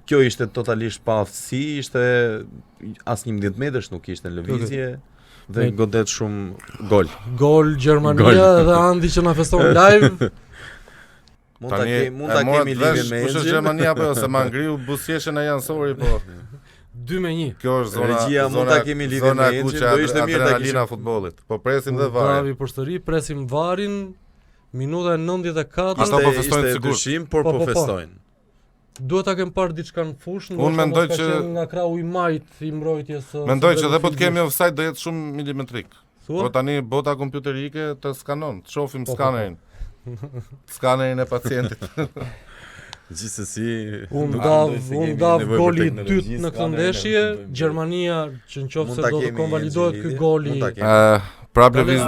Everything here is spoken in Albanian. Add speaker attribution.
Speaker 1: kjo ishte totalisht pa aftësi, ishte as 11 metrash nuk ishte në lëvizje dhe godet shumë gol.
Speaker 2: Gol Gjermania dhe Andi që na feston live.
Speaker 1: Mund ta kemi lidhje me
Speaker 3: Kush është Gjermania apo se ma ngriu buzëqeshën e Jansori po.
Speaker 2: 2-1.
Speaker 3: Kjo është zona
Speaker 1: Regjia mund ta kemi lidhje me Enxhin, do ishte mirë ta kishim
Speaker 3: futbollit. Po presim dhe varin.
Speaker 2: Bravi përsëri, presim varin. Minuta 94.
Speaker 3: Ato po festojnë
Speaker 1: ishte
Speaker 3: sigurt.
Speaker 1: dyshim, por po festojnë.
Speaker 2: Duhet ta kem parë diçka në fushë,
Speaker 3: Unë mendoj që
Speaker 2: nga krahu i majt i mbrojtjes.
Speaker 3: Mendoj që edhe po të kemi offside do jetë shumë milimetrik.
Speaker 2: Thua?
Speaker 3: Po tani bota kompjuterike të skanon, të shohim skanerin. Skanerin e pacientit.
Speaker 1: Gjithsesi,
Speaker 2: unë dav goli i dytë në këtë ndeshje, Gjermania që nëse do të konvalidohet ky goli.
Speaker 3: Prap lëviz.